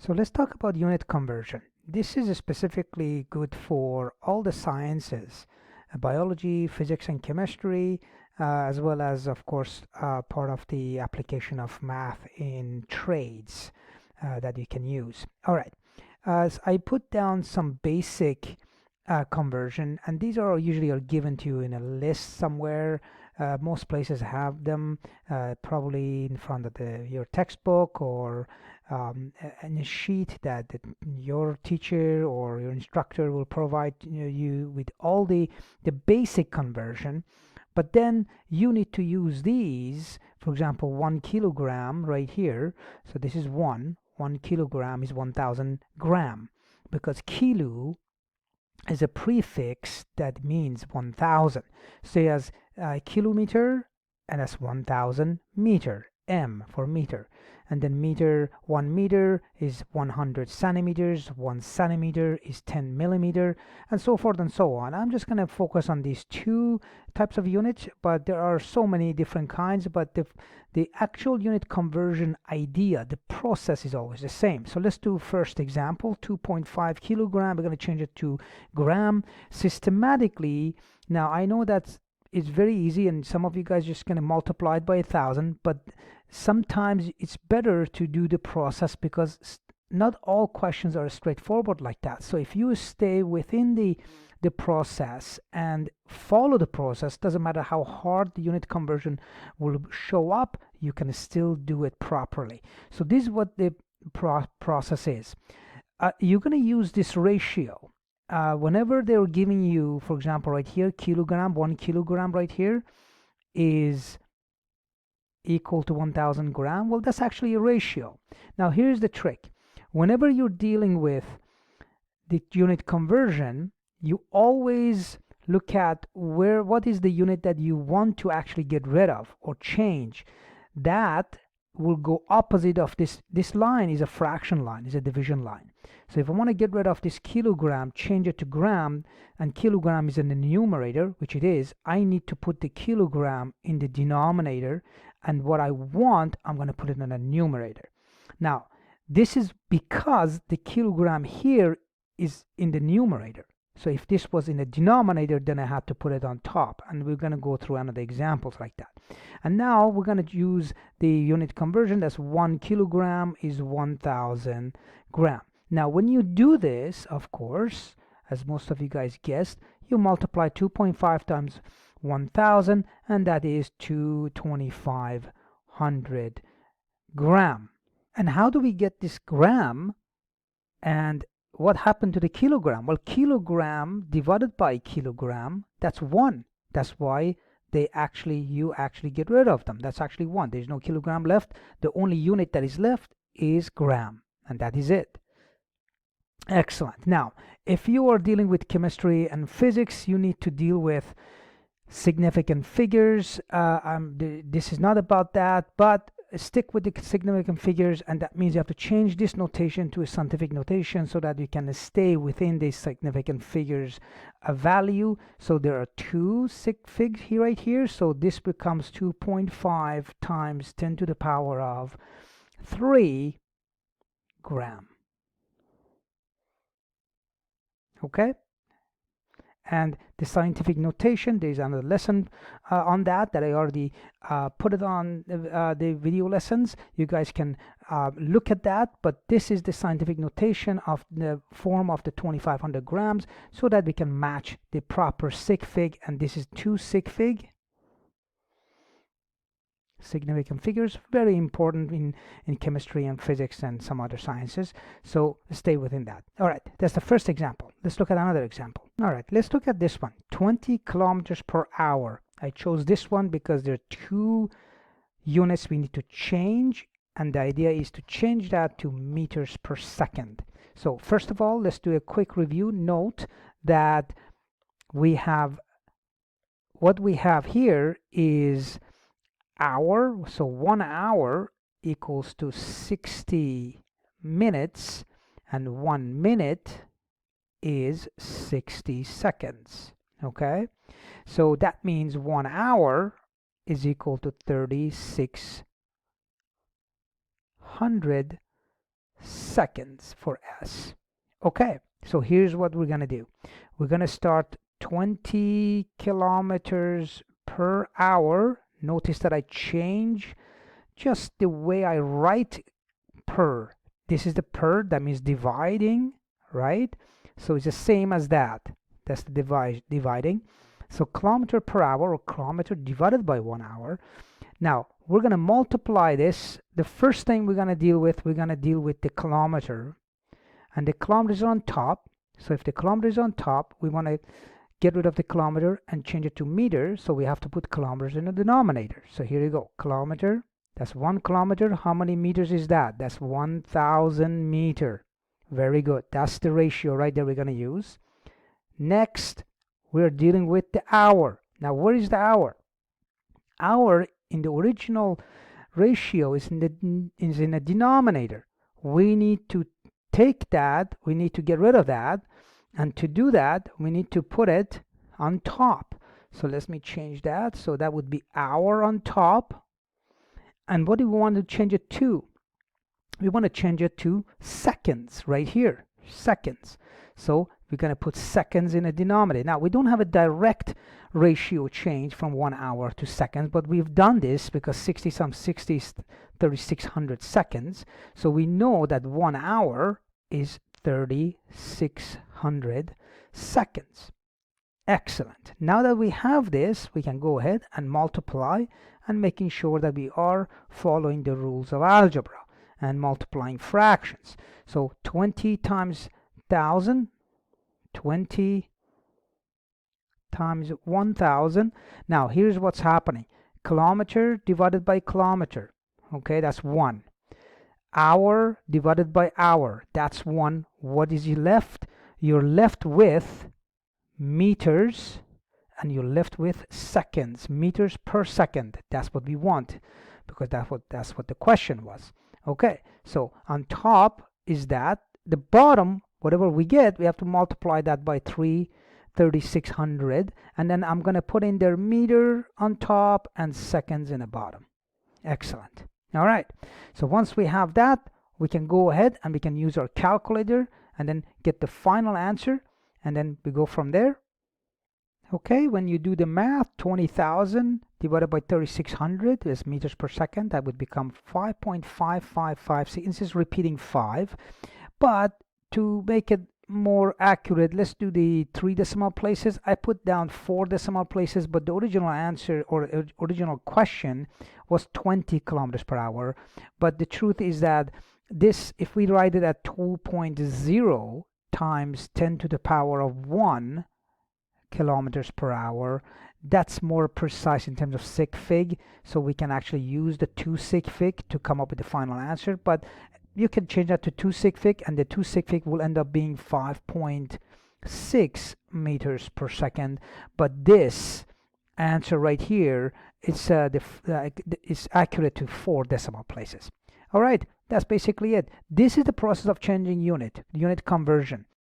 So let's talk about unit conversion. This is specifically good for all the sciences, biology, physics, and chemistry, as well as, of course, part of the application of math in trades that you can use. All right, as I put down some basic conversion, and these are usually given to you in a list somewhere. Most places have them, probably in front of your textbook or in a sheet that your teacher or your instructor will provide you with all the basic conversion. But then you need to use these. For example, 1 kilogram right here. So this is 1 kilogram is 1000 gram, because kilo is a prefix that means 1000. So it has kilometer, and that's 1000 meter, m for meter. And then meter, 1 meter is 100 centimeters, 1 centimeter is 10 millimeter, and so forth and so on. I'm just going to focus on these two types of units, but there are so many different kinds. But the actual unit conversion idea, the process is always the same. So let's do first example, 2.5 kilogram. We're going to change it to gram systematically. Now I know that it's very easy, and some of you guys just going to multiply it by 1000, but sometimes it's better to do the process, because not all questions are straightforward like that. So if you stay within the process and follow the process, doesn't matter how hard the unit conversion will show up, you can still do it properly. So this is what the process is. You're going to use this ratio. Whenever they're giving you, for example, right here, kilogram, 1 kilogram right here is equal to 1000 gram. Well, that's actually a ratio. Now here's the trick. Whenever you're dealing with the unit conversion, you always look at what is the unit that you want to actually get rid of or change. That will go opposite of this line is a fraction line, is a division line. So if I want to get rid of this kilogram, change it to gram, and kilogram is in the numerator, which it is, I need to put the kilogram in the denominator, and what I want, I'm going to put it in the numerator. Now this is because the kilogram here is in the numerator. So if this was in the denominator, then I had to put it on top, and we're going to go through another examples like that. And now we're going to use the unit conversion. That's 1 kilogram is 1000 gram. Now when you do this, of course, as most of you guys guessed, you multiply 2.5 times 1000, and that is 2500 gram. And how do we get this gram? And what happened to the kilogram? Well, kilogram divided by kilogram, that's 1. That's why you actually get rid of them. That's actually 1. There's no kilogram left. The only unit that is left is gram, and that is it. Excellent. Now if you are dealing with chemistry and physics, you need to deal with significant figures. This is not about that, but stick with the significant figures, and that means you have to change this notation to a scientific notation so that you can stay within the significant figures value. So there are two sig figs here right here, so this becomes 2.5 times 10 to the power of 3 gram. Okay, and the scientific notation, there's another lesson on that I already put it on the video lessons. You guys can look at that, but this is the scientific notation of the form of the 2500 grams, so that we can match the proper sig fig, and this is 2 sig fig. Significant figures, very important in chemistry and physics and some other sciences, so stay within that. All right, that's the first example. Let's look at another example. All right, let's look at this one, 20 kilometers per hour. I chose this one because there are 2 units we need to change, and the idea is to change that to meters per second. So first of all, let's do a quick review. Note that what we have here is hour. So 1 hour equals to 60 minutes, and 1 minute is 60 seconds. Okay, so that means 1 hour is equal to 3600 seconds for S. Okay, so here's what we're gonna do. We're gonna start 20 kilometers per hour. Notice that I change just the way I write per. This is the per, that means dividing, right? So it's the same as that. That's the dividing. So kilometer per hour, or kilometer divided by 1 hour. Now we're going to multiply this. The first thing we're going to deal with the kilometer, and the kilometer is on top. So if the kilometer is on top, we want to get rid of the kilometer and change it to meters. So we have to put kilometers in the denominator. So here you go, kilometer. That's 1 kilometer. How many meters is that? That's 1,000 meter. Very good. That's the ratio right there we're going to use. Next, we're dealing with the hour. Now, where is the hour? Hour in the original ratio is in the denominator. We need to take that. We need to get rid of that. And to do that, we need to put it on top. So let me change that. So that would be hour on top. And what do we want to change it to? We want to change it to seconds right here, seconds. So we're going to put seconds in a denominator. Now, we don't have a direct ratio change from 1 hour to seconds, but we've done this because 3,600 seconds. So we know that 1 hour is 3,600 seconds. Excellent. Now that we have this, we can go ahead and multiply, and making sure that we are following the rules of algebra and multiplying fractions. So 20 times 1,000, 20 times 1,000. Now here's what's happening. Kilometer divided by kilometer. Okay, that's 1. Hour divided by hour. That's 1. What is left? You're left with meters, and you're left with seconds, meters per second. That's what we want, because that's what the question was. Okay, so on top is that. The bottom, whatever we get, we have to multiply that by 3,600, and then I'm going to put in their meter on top and seconds in the bottom. Excellent. All right, so once we have that, we can go ahead and we can use our calculator and then get the final answer, and then we go from there. Okay, when you do the math, 20,000 divided by 3,600 is meters per second. That would become 5.555. See, this is repeating 5. But to make it more accurate, let's do the 3 decimal places. I put down 4 decimal places, but the original answer or original question was 20 kilometers per hour. But the truth is that this, if we write it at 2.0 times 10 to the power of 1 kilometers per hour, that's more precise in terms of sig fig, so we can actually use the 2 sig fig to come up with the final answer. But you can change that to 2 sig fig, and the 2 sig fig will end up being 5.6 meters per second. But this answer right here, it's accurate to 4 decimal places. All right, that's basically it. This is the process of changing unit conversion.